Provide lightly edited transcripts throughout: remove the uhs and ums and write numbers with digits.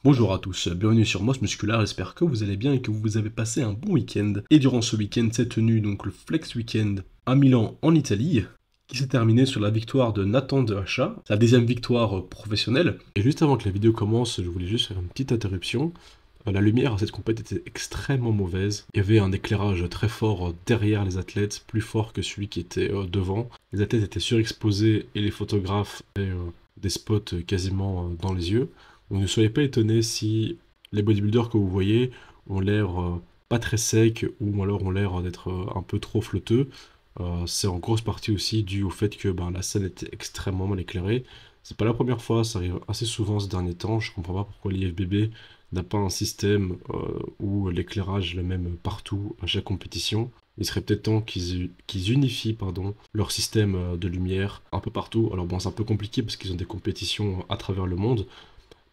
Bonjour à tous, bienvenue sur Moss Musculaire, j'espère que vous allez bien et que vous avez passé un bon week-end. Et durant ce week-end s'est tenu donc le Flex Weekend à Milan en Italie, qui s'est terminé sur la victoire de Nathan de Hacha, sa deuxième victoire professionnelle. Et juste avant que la vidéo commence, je voulais juste faire une petite interruption. La lumière à cette compétition était extrêmement mauvaise. Il y avait un éclairage très fort derrière les athlètes, plus fort que celui qui était devant. Les athlètes étaient surexposés et les photographes avaient des spots quasiment dans les yeux. Donc ne soyez pas étonnés si les bodybuilders que vous voyez ont l'air pas très secs ou alors ont l'air d'être un peu trop flotteux. C'est en grosse partie aussi dû au fait que la scène était extrêmement mal éclairée. C'est pas la première fois, ça arrive assez souvent ces derniers temps. Je comprends pas pourquoi l'IFBB n'a pas un système où l'éclairage est le même partout à chaque compétition. Il serait peut-être temps qu'ils unifient leur système de lumière un peu partout. Alors bon, c'est un peu compliqué parce qu'ils ont des compétitions à travers le monde.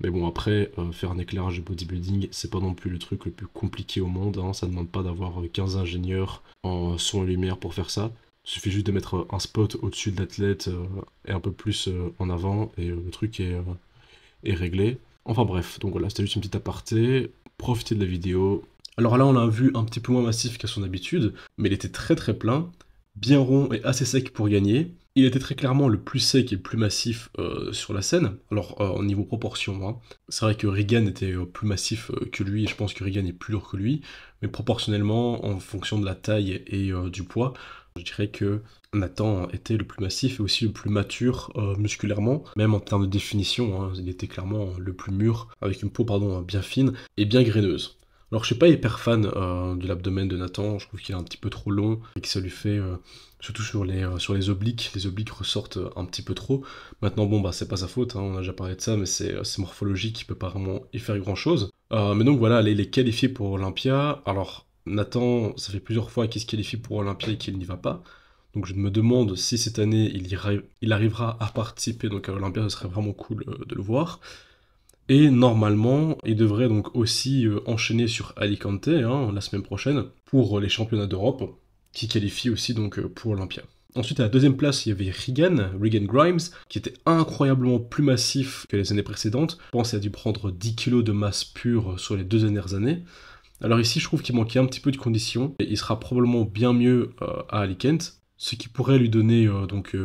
Mais bon, après, faire un éclairage de bodybuilding, c'est pas non plus le truc le plus compliqué au monde, hein. Ça demande pas d'avoir 15 ingénieurs en son et lumière pour faire ça. Il suffit juste de mettre un spot au-dessus de l'athlète et un peu plus en avant, et le truc est réglé. Enfin bref, donc voilà, c'était juste une petite aparté. Profitez de la vidéo. Alors là, on l'a vu un petit peu moins massif qu'à son habitude, mais il était très très plein, bien rond et assez sec pour gagner. Il était très clairement le plus sec et le plus massif sur la scène, alors au niveau proportion, hein. C'est vrai que Regan était plus massif que lui, et je pense que Regan est plus lourd que lui, mais proportionnellement, en fonction de la taille et du poids, je dirais que Nathan était le plus massif et aussi le plus mature musculairement, même en termes de définition, hein, il était clairement le plus mûr, avec une peau bien fine et bien graineuse. Alors je suis pas hyper fan de l'abdomen de Nathan, je trouve qu'il est un petit peu trop long et que ça lui fait, surtout sur les obliques ressortent un petit peu trop. Maintenant bon bah c'est pas sa faute, hein, on a déjà parlé de ça, mais c'est morphologique, il peut pas vraiment y faire grand chose. Mais donc voilà, il est qualifié pour Olympia. Alors Nathan, ça fait plusieurs fois qu'il se qualifie pour Olympia et qu'il n'y va pas. Donc je me demande si cette année il arrivera à participer donc à Olympia, ce serait vraiment cool de le voir. Et normalement, il devrait donc aussi enchaîner sur Alicante hein, la semaine prochaine pour les championnats d'Europe, qui qualifient aussi donc pour Olympia. Ensuite, à la deuxième place, il y avait Regan Grimes, qui était incroyablement plus massif que les années précédentes. Je pense qu'il a dû prendre 10 kilos de masse pure sur les 2 dernières années. Alors ici, je trouve qu'il manquait un petit peu de conditions, et il sera probablement bien mieux à Alicante, ce qui pourrait lui donner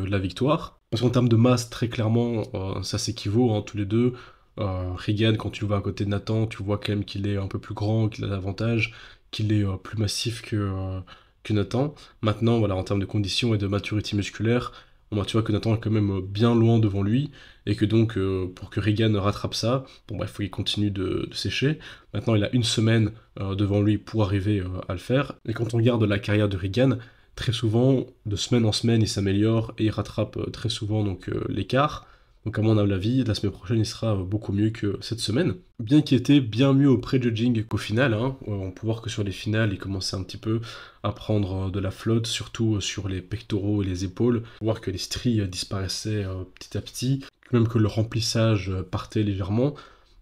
la victoire. Parce qu'en termes de masse, très clairement, ça s'équivaut tous les deux. Regan, quand tu le vois à côté de Nathan, tu vois quand même qu'il est un peu plus grand, qu'il a davantage, qu'il est plus massif que Nathan. Maintenant, voilà, en termes de conditions et de maturité musculaire, tu vois que Nathan est quand même bien loin devant lui, et que donc, pour que Regan rattrape ça, bon, bah, il faut qu'il continue de sécher. Maintenant, il a une semaine devant lui pour arriver à le faire. Et quand on regarde la carrière de Regan, très souvent, de semaine en semaine, il s'améliore et il rattrape très souvent l'écart. Donc à mon avis, la semaine prochaine, il sera beaucoup mieux que cette semaine. Bien qu'il était bien mieux au pré-judging qu'au final, hein, on peut voir que sur les finales, il commençait un petit peu à prendre de la flotte, surtout sur les pectoraux et les épaules. On peut voir que les stries disparaissaient petit à petit, même que le remplissage partait légèrement.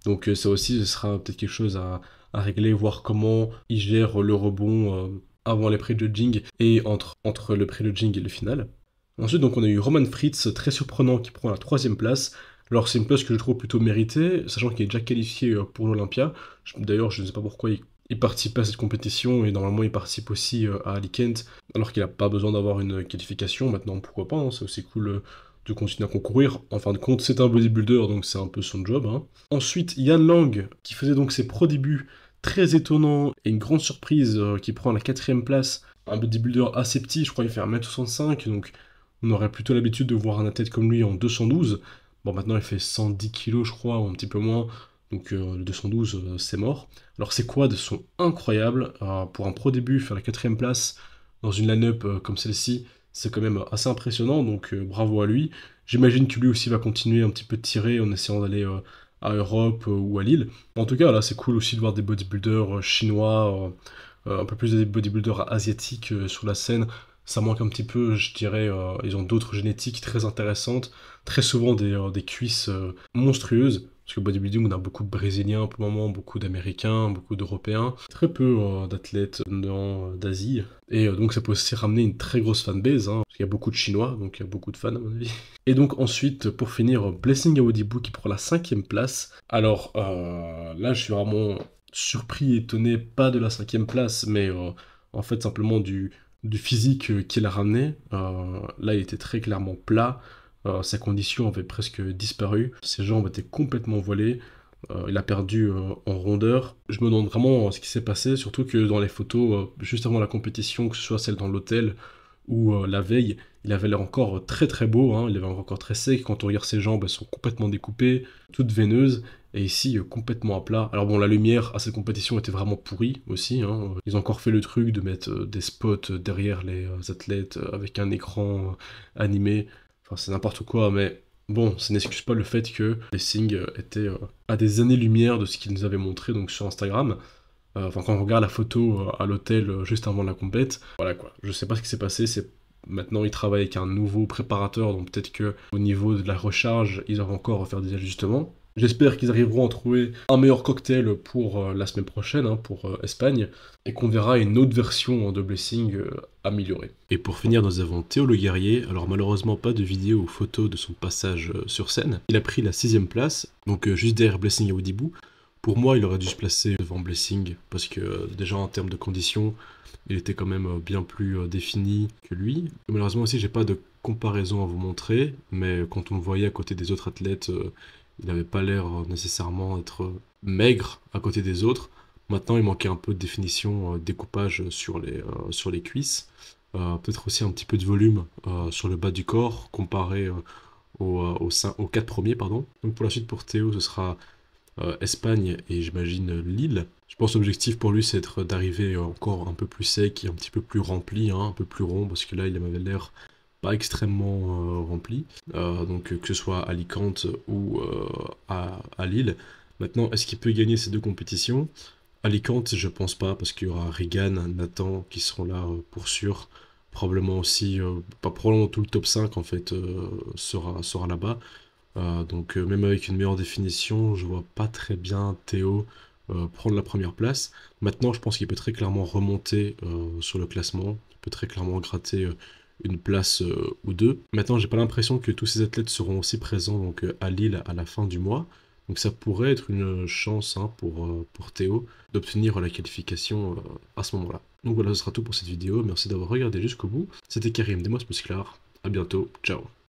Donc ça aussi, ce sera peut-être quelque chose à régler, voir comment il gère le rebond avant les pré-judging et entre le pré-judging et le final. Ensuite, donc, on a eu Roman Fritz, très surprenant, qui prend la troisième place. Alors, c'est une place que je trouve plutôt méritée, sachant qu'il est déjà qualifié pour l'Olympia. D'ailleurs, je ne sais pas pourquoi il participe à cette compétition, et normalement, il participe aussi à Alicante, alors qu'il n'a pas besoin d'avoir une qualification. Maintenant, pourquoi pas, hein, c'est aussi cool de continuer à concourir. En fin de compte, c'est un bodybuilder, donc c'est un peu son job, hein. Ensuite, Yann Lang, qui faisait donc ses pro-débuts, très étonnant, et une grande surprise, qui prend la quatrième place. Un bodybuilder assez petit, je crois qu'il fait 1m65, donc on aurait plutôt l'habitude de voir un athlète comme lui en 212. Bon, maintenant il fait 110 kilos, je crois, ou un petit peu moins. Donc le 212, c'est mort. Alors ses quads sont incroyables. Pour un pro début, faire la quatrième place dans une line-up comme celle-ci, c'est quand même assez impressionnant. Donc bravo à lui. J'imagine que lui aussi va continuer un petit peu de tirer en essayant d'aller à Europe ou à Lille. En tout cas, là, c'est cool aussi de voir des bodybuilders chinois, un peu plus des bodybuilders asiatiques sur la scène. Ça manque un petit peu, je dirais, ils ont d'autres génétiques très intéressantes, très souvent des cuisses monstrueuses. Parce que bodybuilding, on a beaucoup de Brésiliens pour le moment, beaucoup d'Américains, beaucoup d'Européens, très peu d'athlètes d'Asie. Et donc ça peut aussi ramener une très grosse fanbase, hein, parce qu'il y a beaucoup de Chinois, donc il y a beaucoup de fans à mon avis. Et donc ensuite, pour finir, Blessing Awodibu qui prend la 5e place. Alors là, je suis vraiment surpris, étonné, pas de la 5e place, mais en fait simplement du physique qu'il a ramené. Là, il était très clairement plat. Sa condition avait presque disparu. Ses jambes étaient complètement voilées. Il a perdu en rondeur. Je me demande vraiment ce qui s'est passé, surtout que dans les photos, juste avant la compétition, que ce soit celle dans l'hôtel ou la veille, il avait l'air encore très très beau, hein. Il avait l'air encore très sec. Quand on regarde ses jambes, elles sont complètement découpées, toutes veineuses. Et ici, complètement à plat. Alors bon, la lumière à cette compétition était vraiment pourrie aussi, hein. Ils ont encore fait le truc de mettre des spots derrière les athlètes avec un écran animé. Enfin, c'est n'importe quoi, mais bon, ça n'excuse pas le fait que Blessing était à des années-lumière de ce qu'il nous avait montré donc sur Instagram. Enfin, quand on regarde la photo à l'hôtel juste avant la compète, voilà quoi. Je sais pas ce qui s'est passé, c'est maintenant il travaille avec un nouveau préparateur, donc peut-être que au niveau de la recharge, ils doivent encore faire des ajustements. J'espère qu'ils arriveront à trouver un meilleur cocktail pour la semaine prochaine, hein, pour Espagne, et qu'on verra une autre version de Blessing améliorée. Et pour finir, nous avons Théo Le Guerrier. Alors malheureusement pas de vidéo ou photo de son passage sur scène. Il a pris la 6e place, donc juste derrière Blessing Awodibu. Pour moi, il aurait dû se placer devant Blessing, parce que déjà en termes de conditions, il était quand même bien plus défini que lui. Et malheureusement aussi, j'ai pas de comparaison à vous montrer, mais quand on le voyait à côté des autres athlètes, il n'avait pas l'air nécessairement d'être maigre à côté des autres. Maintenant, il manquait un peu de définition, découpage sur les cuisses. Peut-être aussi un petit peu de volume sur le bas du corps comparé aux 4 premiers. Pardon. Donc pour la suite, pour Théo, ce sera Espagne et j'imagine Lille. Je pense que l'objectif pour lui, c'est d'arriver encore un peu plus sec et un petit peu plus rempli, hein, un peu plus rond, parce que là, il m'avait l'air pas extrêmement rempli, donc que ce soit à Alicante ou à Lille. Maintenant, est-ce qu'il peut gagner ces deux compétitions? Alicante, je pense pas, parce qu'il y aura Regan, Nathan qui seront là pour sûr. Probablement aussi, pas probablement tout le top 5 en fait sera là-bas. Donc même avec une meilleure définition, je vois pas très bien Théo prendre la première place. Maintenant, je pense qu'il peut très clairement remonter sur le classement. Il peut très clairement gratter une place ou deux. Maintenant, j'ai pas l'impression que tous ces athlètes seront aussi présents donc, à Lille à la fin du mois. Donc ça pourrait être une chance hein, pour Théo d'obtenir la qualification à ce moment-là. Donc voilà, ce sera tout pour cette vidéo. Merci d'avoir regardé jusqu'au bout. C'était Karim Demos Musclar. À bientôt. Ciao.